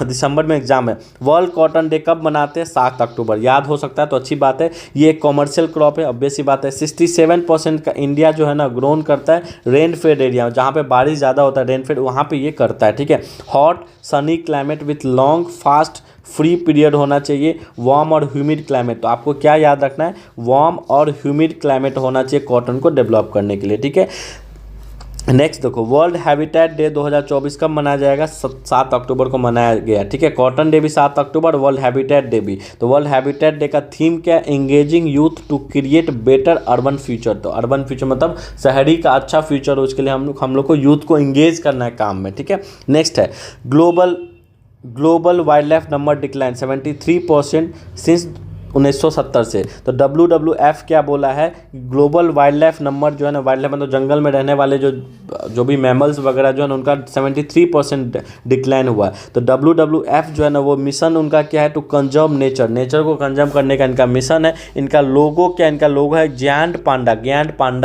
S1: दिसंबर में एग्जाम है। वर्ल्ड कॉटन डे कब मनाते हैं, 7 अक्टूबर। याद हो सकता है तो अच्छी बात है। ये एक कॉमर्शियल क्रॉप है, ऑब्वियस सी बात है। 67% का इंडिया जो है ना ग्रोन करता है रेन फेड एरिया, जहाँ पे बारिश ज़्यादा होता है, रेन फेड वहाँ पे ये करता है। ठीक है, hot sunny climate with long fast free period होना चाहिए, वार्म और ह्यूमिड क्लाइमेट। तो आपको क्या याद रखना है, वार्म और ह्यूमिड क्लाइमेट होना चाहिए कॉटन को डेवलप करने के लिए। ठीक है, नेक्स्ट देखो वर्ल्ड हैबिटेट डे 2024 कब मनाया जाएगा, 7 अक्टूबर को मनाया गया। ठीक है, कॉटन डे भी 7 अक्टूबर, वर्ल्ड हैबिटेट डे भी। तो वर्ल्ड हैबिटेट डे का थीम क्या है, engaging youth to create better urban future. तो अर्बन फ्यूचर मतलब शहरी का अच्छा फ्यूचर हो, उसके लिए हम लोग को यूथ को एंगेज करना है काम में। ठीक है, नेक्स्ट है global wild life number decline 73% since 1970 से। तो WWF क्या बोला है, ग्लोबल वाइल्ड लाइफ नंबर जो है ना, वाइल्ड लाइफ मतलब जंगल में रहने वाले जो भी मैमल्स वगैरह जो है ना, उनका 73% डिक्लाइन हुआ है। तो WWF जो है ना वो मिशन उनका क्या है, टू कंजर्व नेचर को कंजर्व करने का इनका मिशन है। इनका लोगो क्या, इनका लोगो है ज्ञान पांडा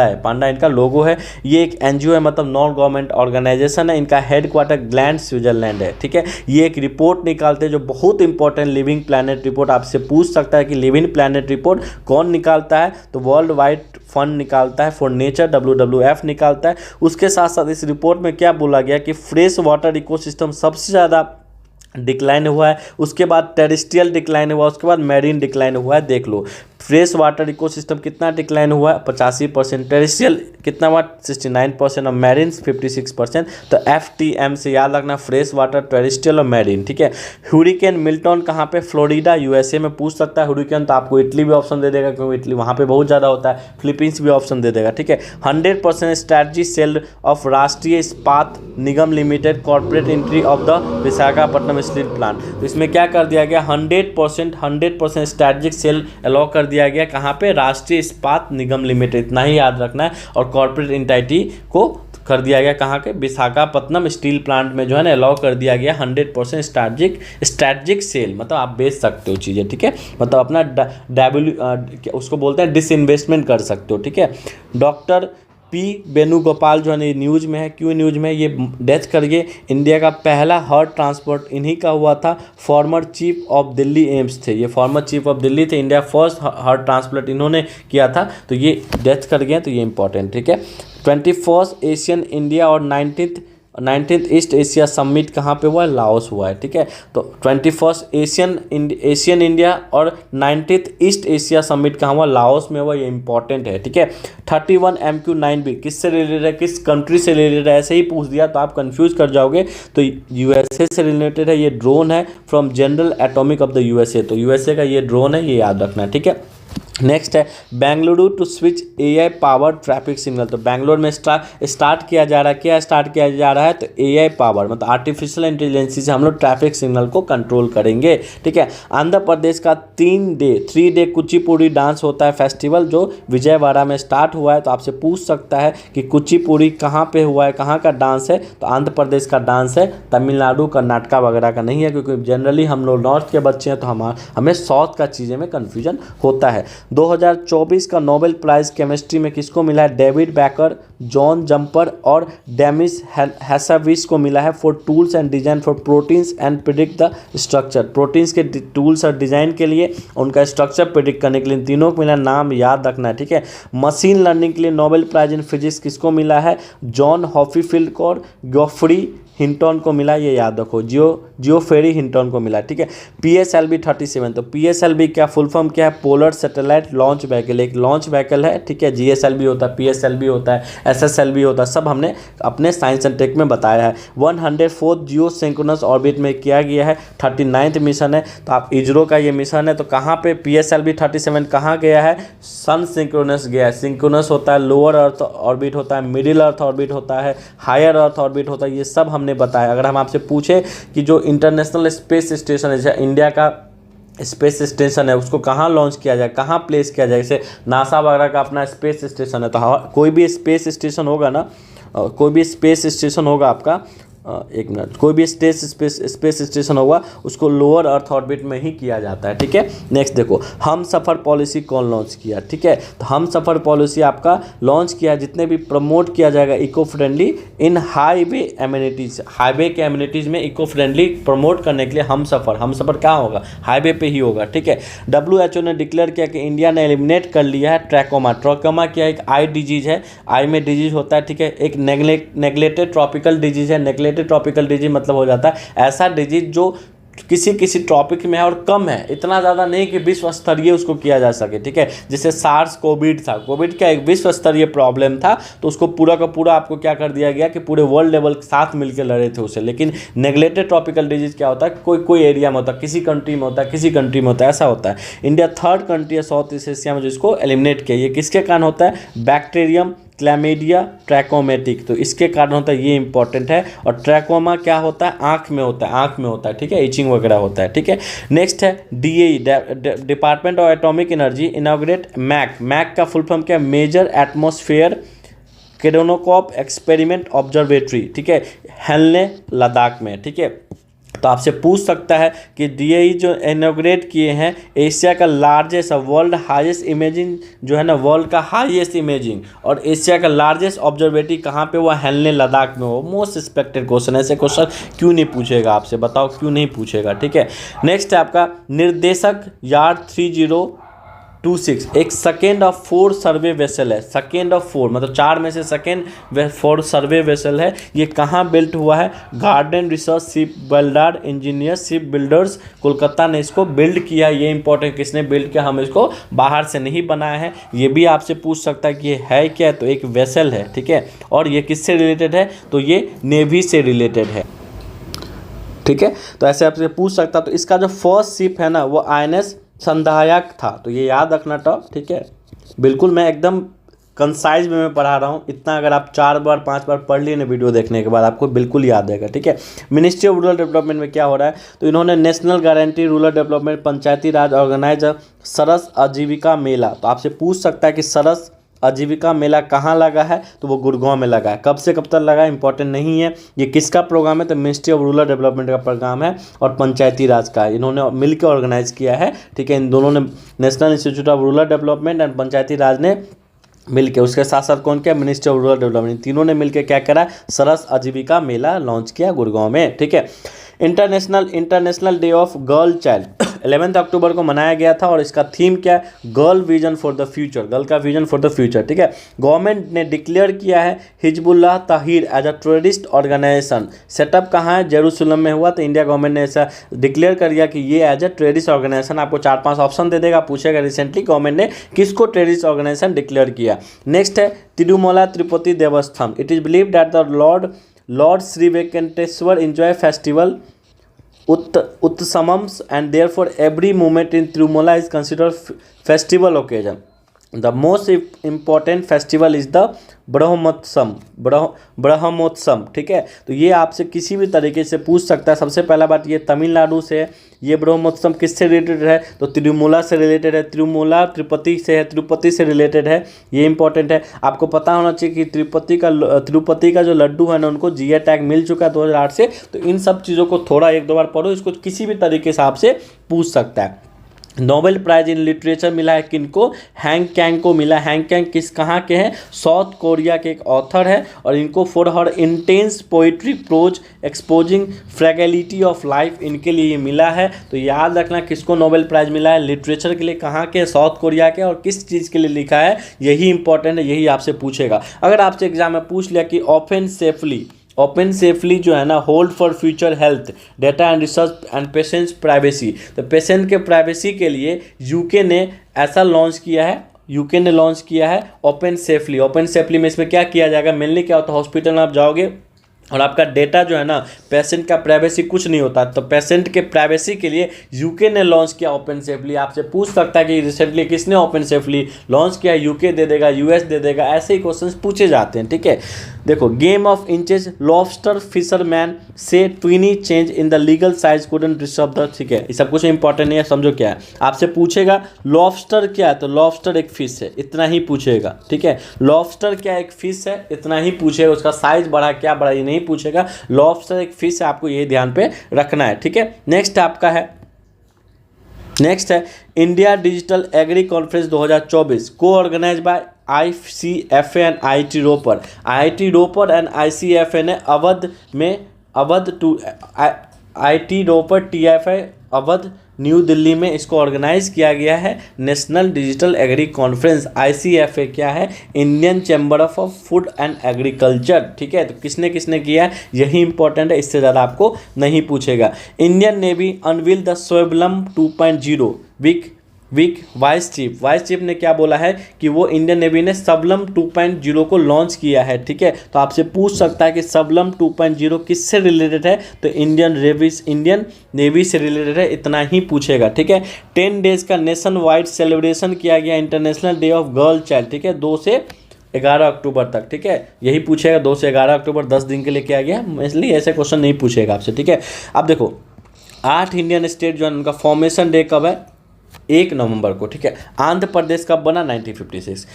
S1: है, पांडा इनका लोगो है। ये एक NGO है, मतलब नॉन गवर्नमेंट ऑर्गेनाइजेशन है। इनका हेडक्वार्टर ग्लैंड स्विट्जरलैंड है। ठीक है, ये एक रिपोर्ट निकालते हैं जो बहुत इंपॉर्टेंट लिविंग प्लैनेट रिपोर्ट, आपसे पूछ सकता है कि लिविंग प्लैनेट रिपोर्ट कौन निकालता है, तो वर्ल्ड वाइड फंड निकालता है फॉर नेचर, WWF निकालता है। उसके साथ साथ इस रिपोर्ट में क्या बोला गया कि फ्रेश वाटर इकोसिस्टम सबसे ज़्यादा डिक्लाइन हुआ है, उसके बाद टेरेस्ट्रियल डिक्लाइन हुआ, उसके बाद मैरीन डिक्लाइन हुआ है। देख लो फ्रेश वाटर इकोसिस्टम कितना डिक्लाइन हुआ है, 85%, टेरेस्ट्रियल कितना हुआ 69% और मैरीन 56%। तो FTM से याद रखना, फ्रेश वाटर, टेरेस्ट्रियल और मैरीन। ठीक है, हरिकेन मिल्टन कहाँ पे, फ्लोरिडा USA में पूछ सकता है। हरिकेन तो आपको इटली भी ऑप्शन दे देगा क्योंकि इटली वहाँ पे बहुत ज़्यादा होता है, फिलीपींस भी ऑप्शन दे देगा। ठीक है, 100% strategy cell of Rashtriya Ispat Nigam limited corporate entry of the Visakhapatnam steel plant. तो इसमें क्या कर दिया गया, 100% स्ट्रैटेजिक सेल अलॉ कर दिया गया कहाँ पे, राष्ट्रीय इस्पात निगम लिमिटेड। इतना ही याद रखना है और कॉर्पोरेट एंटिटी को कर दिया गया कहाँ के, विशाखापत्तनम स्टील प्लांट में जो है ना अलाउ कर दिया गया 100% स्ट्रैटेजिक सेल, मतलब आप बेच सकते हो चीज़ें, ठीक है, मतलब अपना उसको बोलते हैं डिसइन्वेस्टमेंट कर सकते हो, ठीक है। डॉक्टर पी वेणुगोपाल जो है न्यूज़ में है, क्यों न्यूज़ में, ये डेथ कर गए। इंडिया का पहला हार्ट ट्रांसप्लांट इन्हीं का हुआ था, former chief of Delhi AIIMS थे, ये फॉर्मर चीफ ऑफ दिल्ली थे, इंडिया फर्स्ट हार्ट ट्रांसप्लांट इन्होंने किया था, तो ये डेथ कर गए, तो ये इंपॉर्टेंट, ठीक है। 21st एशियन इंडिया और 19th ईस्ट एशिया समिट कहाँ पे हुआ है, लाओस हुआ है, ठीक है। तो 21st एशियन इंडिया और 19th ईस्ट एशिया समिट कहाँ हुआ, लाओस में हुआ, ये इंपॉर्टेंट है, ठीक है। 31 MQ-9B किससे रिलेटेड है, किस कंट्री से रिलेटेड है, ऐसे ही पूछ दिया तो आप कंफ्यूज कर जाओगे, तो यूएसए से रिलेटेड है, ये ड्रोन है from general atomic of the USA, तो यूएसए का ये ड्रोन है, ये याद रखना, ठीक है। नेक्स्ट है Bengaluru to switch AI power traffic signal, तो बेंगलोर में स्टार्ट किया जा रहा है, क्या स्टार्ट किया जा रहा है, तो AI पावर मतलब आर्टिफिशियल इंटेलिजेंस से हम लोग ट्रैफिक सिग्नल को कंट्रोल करेंगे, ठीक है। आंध्र प्रदेश का 3 डे कुचिपुड़ी डांस होता है फेस्टिवल, जो विजयवाड़ा में स्टार्ट हुआ है, तो आपसे पूछ सकता है कि कुचिपुड़ी कहाँ पे हुआ है, कहाँ का डांस है, तो आंध्र प्रदेश का डांस है, तमिलनाडु कर्नाटका वगैरह का नहीं है, क्योंकि जनरली हम लोग नॉर्थ के बच्चे हैं, तो हमें साउथ का चीज़ें में कन्फ्यूजन होता है। 2024 का नोबेल प्राइज़ केमिस्ट्री में किसको मिला है, डेविड बैकर, जॉन जंपर और डेमिस हैसाविस को मिला है, for tools and design for proteins and predict the structure, proteins के टूल्स और डिज़ाइन के लिए, उनका स्ट्रक्चर प्रिडिक्ट करने के लिए, तीनों को मिला, नाम याद रखना है, ठीक है। मशीन लर्निंग के लिए नोबेल प्राइज इन फिजिक्स किसको मिला है, जॉन हॉफीफील्ड को और गॉफरी हिंटन को मिला, ये याद रखो, जियोफेरी हिंटन को मिला, ठीक है। PSLV 37, तो PSLV क्या फुल फॉर्म क्या है, पोलर सैटेलाइट लॉन्च व्हीकल, एक लॉन्च व्हीकल है, ठीक है। GSLV होता है, PSLV होता है, SSLV होता है, सब हमने अपने साइंस एंड टेक में बताया है। 104th जियो सिंक्रोनस ऑर्बिट में किया गया है, 39th मिशन है, तो आप इसरो का ये मिशन है, तो कहाँ पे PSLV 37 कहाँ गया है, सन सिंक्रोनस गया है। सिंक्रोनस होता है लोअर अर्थ ऑर्बिट होता है, मिडिल अर्थ ऑर्बिट होता है, हायर अर्थ ऑर्बिट होता है, ये सब हमने बताया। अगर हम आपसे पूछे कि जो इंटरनेशनल स्पेस स्टेशन है, इंडिया का स्पेस स्टेशन है, उसको कहाँ लॉन्च किया जाए, कहाँ प्लेस किया जाए, जैसे नासा वगैरह का अपना स्पेस स्टेशन है, तो कोई भी स्पेस स्टेशन होगा ना, कोई भी स्पेस स्टेशन होगा आपका, एक मिनट, कोई भी स्पेस स्टेशन होगा उसको लोअर अर्थ ऑर्बिट में ही किया जाता है, ठीक है। नेक्स्ट देखो, हम सफ़र पॉलिसी कौन लॉन्च किया, ठीक है, तो हम सफ़र पॉलिसी आपका लॉन्च किया, जितने भी प्रमोट किया जाएगा eco friendly in highway amenities, highway के एमिनिटीज़ में इको फ्रेंडली प्रमोट करने के लिए हम सफ़र कहाँ होगा, हाईवे पे ही होगा, ठीक है। WHO ने डिक्लेयर किया कि इंडिया ने एलिमिनेट कर लिया है ट्रैकोमा क्या एक आई डिजीज़ है, आई में डिजीज होता है, ठीक है, एक नेग्लेक्टेड ट्रॉपिकल डिजीज़ है, नेग्लेक्टेड ट्रॉपिकल डिजीज मतलब हो जाता है ऐसा डिजीज जो किसी ट्रॉपिक में है और कम है, इतना ज़्यादा नहीं कि विश्व स्तरीय उसको किया जा सके, ठीक है। जैसे सार्स कोविड था, कोविड का एक विश्व स्तरीय प्रॉब्लम था, तो उसको पूरा का पूरा आपको क्या कर दिया गया कि पूरे वर्ल्ड लेवल के साथ मिलकर लड़े थे उसे। लेकिन नेग्लेक्टेड ट्रॉपिकल डिजीज क्या होता है, कोई एरिया में होता है, किसी कंट्री में होता है, किसी कंट्री में होता है, ऐसा होता है। इंडिया 3rd कंट्री है साउथ ईस्ट एशिया में जो इसको एलिमिनेट किया, ये किसके कारण होता है, बैक्टीरियम क्लैमिडिया ट्रैकोमेटिक, तो इसके कारण होता है, ये इंपॉर्टेंट है। और ट्रैकोमा क्या होता है, आँख में होता है, ठीक है, इचिंग वगैरह होता है, ठीक है। नेक्स्ट है DAE department of atomic energy inaugurate MAC का फुल फॉर्म क्या है, major atmosphere Cherenkov experiment observatory, ठीक है, हेलने लद्दाख में, ठीक है। तो आपसे पूछ सकता है कि DAE जो इनॉग्रेट किए हैं, एशिया का लार्जेस्ट वर्ल्ड हाईएस्ट इमेजिंग जो है ना, वर्ल्ड का हाईएस्ट इमेजिंग और एशिया का लार्जेस्ट ऑब्जर्वेटरी कहाँ पे हुआ, हेलने लद्दाख में हो। मोस्ट एक्सपेक्टेड क्वेश्चन, ऐसे क्वेश्चन क्यों नहीं पूछेगा आपसे, बताओ क्यों नहीं पूछेगा, ठीक है। नेक्स्ट है आपका निर्देशक यार्ड 3026, एक सेकेंड ऑफ 4 सर्वे वेसल है, सेकेंड ऑफ 4 मतलब 4 में से सेकेंड 4 सर्वे वेसल है। ये कहाँ बिल्ट हुआ है, garden research ship builder engineer ship builders Kolkata ने इसको बिल्ड किया। ये इंपॉर्टेंट, किसने बिल्ड किया, हम इसको बाहर से नहीं बनाया है। ये भी आपसे पूछ सकता है कि ये है क्या, तो एक वेसल है, ठीक है। और ये किससे रिलेटेड है, तो ये नेवी से रिलेटेड है, ठीक है। तो ऐसे आपसे पूछ सकता, तो इसका जो फर्स्ट शिप है ना वो INS संधायक था, तो ये याद रखना टॉप, ठीक है। बिल्कुल मैं एकदम कंसाइज में मैं पढ़ा रहा हूँ, इतना अगर आप 4 बार 5 बार पढ़ लिए ना वीडियो देखने के बाद आपको बिल्कुल याद रहेगा, ठीक है। मिनिस्ट्री ऑफ रूरल डेवलपमेंट में क्या हो रहा है, तो इन्होंने नेशनल गारंटी रूरल डेवलपमेंट पंचायती राज ऑर्गेनाइज सरस आजीविका मेला, तो आपसे पूछ सकता है कि सरस आजीविका मेला कहाँ लगा है, तो वो गुड़गांव में लगा है। कब से कब तक लगा है इंपॉर्टेंट नहीं है। ये किसका प्रोग्राम है, तो मिनिस्ट्री ऑफ रूरल डेवलपमेंट का प्रोग्राम है और पंचायती राज का है। इन्होंने मिलकर ऑर्गेनाइज किया है, ठीक है। इन दोनों ने, national institute of rural development and Panchayati Raj ने मिलके, उसके साथ साथ कौन किया, मिनिस्ट्री ऑफ रूरल डेवलपमेंट, तीनों ने मिलकर क्या करा, सरस आजीविका मेला लॉन्च किया गुड़गांव में, ठीक है। International day of girl child 11 अक्टूबर को मनाया गया था और इसका थीम क्या है, girl vision for the future, girl का विजन फॉर द फ्यूचर, ठीक है। गवर्नमेंट ने डिक्लेयर किया है Hizbullah Tahrir as a terrorist organisation. Setup कहाँ है, जेरूसलम में हुआ, तो इंडिया गवर्नमेंट ने ऐसा डिक्लेयर कर दिया कि ये एज अ टेररिस्ट ऑर्गेनाइजेशन। आपको 4-5 ऑप्शन दे देगा, पूछेगा रिसेंटली गवर्नमेंट ने किसको टेररिस्ट ऑर्गेनाइजेशन डिक्लेयर किया। नेक्स्ट है Tirumala Tirupati Devasthanam. It is believe that the lord Shri Venkateswara enjoy festival Utsamams and therefore every moment in Tirumala is considered festival occasion. The most important festival is the Brahmotsav, ठीक है। तो ये आपसे किसी भी तरीके से पूछ सकता है। सबसे पहला बात, ये तमिलनाडु से है। ये ब्रह्मोत्सव किससे रिलेटेड है, तो तिरुमला से रिलेटेड है। तिरुमला तिरुपति से है, तिरुपति से रिलेटेड है, ये इंपॉर्टेंट है। आपको पता होना चाहिए कि तिरुपति का जो लड्डू है ना, उनको जीआई टैग मिल चुका है 2008 से। तो इन सब चीज़ों को थोड़ा 1-2 बार पढ़ो, इसको किसी भी तरीके से आपसे पूछ सकता है। नोबेल प्राइज इन लिटरेचर मिला है किनको, हैंग कैंग को मिला। हैंग कैंग कहाँ के हैं, साउथ कोरिया के एक ऑथर है और इनको for her intense poetry prose exposing fragility of life, इनके लिए ये मिला है। तो याद रखना किसको नोबेल प्राइज मिला है, लिटरेचर के लिए। कहाँ के, साउथ कोरिया के, और किस चीज़ के लिए लिखा है, यही इंपॉर्टेंट है, यही आपसे पूछेगा। अगर आपसे एग्जाम में पूछ लिया कि ओपन सेफली जो है ना, hold for future health data and research and patients privacy, तो पेशेंट के प्राइवेसी के लिए यूके ने ऐसा लॉन्च किया है, यूके ने लॉन्च किया है ओपन सेफली में इसमें क्या किया जाएगा, मेनली क्या होता है, हॉस्पिटल में आप जाओगे और आपका डेटा जो है ना, पेशेंट का प्राइवेसी कुछ नहीं होता, तो पेशेंट के प्राइवेसी के लिए यूके ने लॉन्च किया ओपन सेफली। आपसे पूछ सकता है कि रिसेंटली किसने ओपन सेफली लॉन्च किया, यूके दे देगा, यूएस दे देगा, ऐसे ही क्वेश्चंस पूछे जाते हैं, ठीक है। देखो, game of inches lobster fisherman से teeny change in the legal size couldn't disturb the, ठीक है। ये सब कुछ इंपॉर्टेंट नहीं है, समझो क्या है। आपसे पूछेगा लॉबस्टर क्या है, तो लॉबस्टर एक फिश है, इतना ही पूछेगा, ठीक है। लॉबस्टर क्या एक फिश है, इतना ही पूछेगा। उसका साइज बढ़ा क्या बढ़ा ये नहीं पूछेगा। लॉबस्टर एक फिश है, आपको ये ध्यान पे रखना है, ठीक है। नेक्स्ट है इंडिया डिजिटल एग्री कॉन्फ्रेंस 2024 को organise by ICFA and IIT Ropar. IIT Ropar and ICFA ने IIT रोपर TFI अवध न्यू दिल्ली में इसको ऑर्गेनाइज किया गया है। National digital agri conference, ICFA क्या है, Indian chamber of food and agriculture, ठीक है। तो किसने किया है, यही इंपॉर्टेंट है, इससे ज़्यादा आपको नहीं पूछेगा। इंडियन नेवी अनवील द स्वबलम 2.0 वीक वाइस चीफ ने क्या बोला है कि वो इंडियन नेवी ने सबलम 2.0 को लॉन्च किया है, ठीक है। तो आपसे पूछ सकता है कि सबलम 2.0 किससे रिलेटेड है, तो इंडियन नेवी से रिलेटेड है, इतना ही पूछेगा, ठीक है। 10 डेज का नेशन वाइड सेलिब्रेशन किया गया international day of girl child, ठीक है, 2 से 11 अक्टूबर तक, ठीक है। यही पूछेगा, 2 से 11 अक्टूबर 10 दिन के लिए किया गया, इसलिए ऐसे क्वेश्चन नहीं पूछेगा आपसे, ठीक है। अब देखो 8 इंडियन स्टेट जो है उनका फॉर्मेशन डे कब है, 1 नवंबर को, ठीक है। आंध्र प्रदेश कब बना, 1956।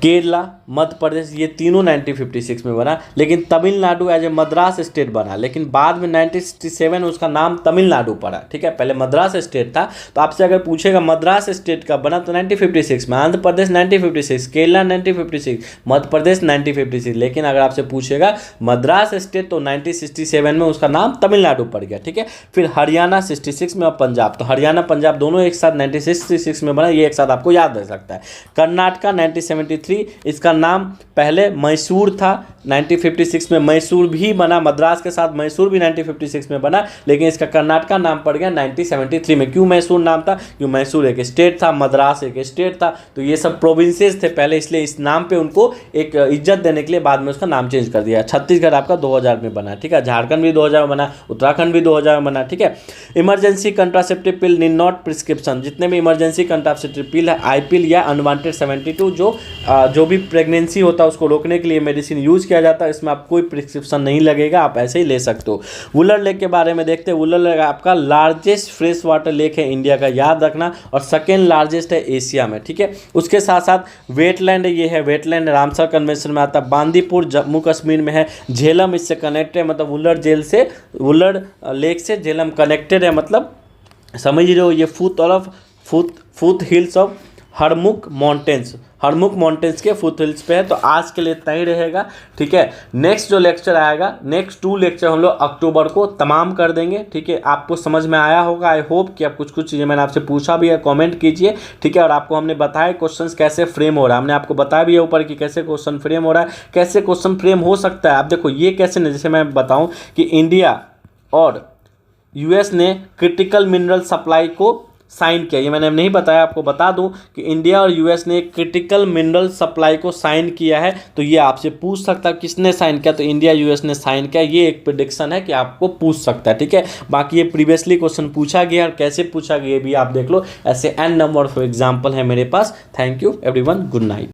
S1: केरला, मध्य प्रदेश, ये तीनों 1956 में बना। लेकिन Tamil Nadu as a Madras state बना, लेकिन बाद में 1967 उसका नाम तमिलनाडु पड़ा, ठीक है। पहले मद्रास स्टेट था। तो आपसे अगर पूछेगा मद्रास स्टेट कब बना, तो 1956 में। आंध्र प्रदेश 1956, केरला 1956, मध्य प्रदेश 1956। लेकिन अगर आपसे पूछेगा मद्रास स्टेट, तो 1967 में उसका नाम तमिलनाडु पड़ गया, ठीक है। फिर हरियाणा 66 में और पंजाब, तो हरियाणा पंजाब दोनों एक साथ 1966 में बना, ये एक साथ आपको याद रह सकता है। कर्नाटका 1973, इसका नाम पहले मैसूर था, 1956 में मैसूर भी बना, मद्रास के साथ मैसूर भी 1956 में बना, लेकिन इसका कर्नाटका नाम पड़ गया 1973 में। क्यों मैसूर नाम था, क्यों मैसूर एक स्टेट था, मद्रास एक स्टेट था, तो ये सब प्रोविंसेस थे पहले, इसलिए इस नाम पे उनको एक इज्जत देने के लिए बाद में उसका नाम चेंज कर दिया। छत्तीसगढ़ आपका 2000 में बना, ठीक है। झारखंड भी 2000 में बना, उत्तराखंड भी 2000 में बना, ठीक है। Emergency contraceptive pill need not prescription, जितने भी में इमरजेंसी कंट्रासेप्टिव पिल है, आईपिल या अनवांटेड 72 जो भी प्रेगनेंसी होता है उसको रोकने के लिए मेडिसिन यूज़ किया जाता है। इसमें आप कोई प्रिस्क्रिप्शन नहीं लगेगा, आप ऐसे ही ले सकते हो। वुलर लेक के बारे में देखते हैं। वुलर लेक आपका लार्जेस्ट फ्रेश वाटर लेक है इंडिया का, याद रखना, और सेकेंड लार्जेस्ट है एशिया में, ठीक है। उसके साथ साथ वेटलैंड, ये है वेटलैंड, रामसर कन्वेंशन में आता है। बांदीपुर जम्मू कश्मीर में है। झेलम इससे कनेक्टेड है, मतलब वुलर लेक से झेलम कनेक्टेड है, मतलब समझ रहे हो। ये foot hills of Harmukh mountains के फुट हिल्स पे है। तो आज के लिए इतना ही रहेगा, ठीक है। नेक्स्ट जो लेक्चर आएगा, नेक्स्ट 2 लेक्चर हम लोग अक्टूबर को तमाम कर देंगे, ठीक है। आपको समझ में आया होगा, आई होप कि आप कुछ चीज़ें मैंने आपसे पूछा भी है, कमेंट कीजिए, ठीक है। और आपको हमने बताया क्वेश्चंस कैसे फ्रेम हो रहा है, हमने आपको बताया भी है ऊपर कि कैसे क्वेश्चन फ्रेम हो रहा है, कैसे क्वेश्चन फ्रेम हो सकता है। आप देखो ये कैसे, जैसे मैं बताऊँ कि इंडिया और यूएस ने क्रिटिकल मिनरल सप्लाई को साइन किया, ये मैंने नहीं बताया, आपको बता दूं कि इंडिया और यूएस ने क्रिटिकल मिनरल सप्लाई को साइन किया है। तो ये आपसे पूछ सकता है किसने साइन किया, तो इंडिया यूएस ने साइन किया। ये एक प्रेडिक्शन है कि आपको पूछ सकता है, ठीक है। बाकी ये प्रीवियसली क्वेश्चन पूछा गया और कैसे पूछा गया ये भी आप देख लो, ऐसे एन नंबर ऑफ एग्जाम्पल है मेरे पास। Thank you everyone, good night.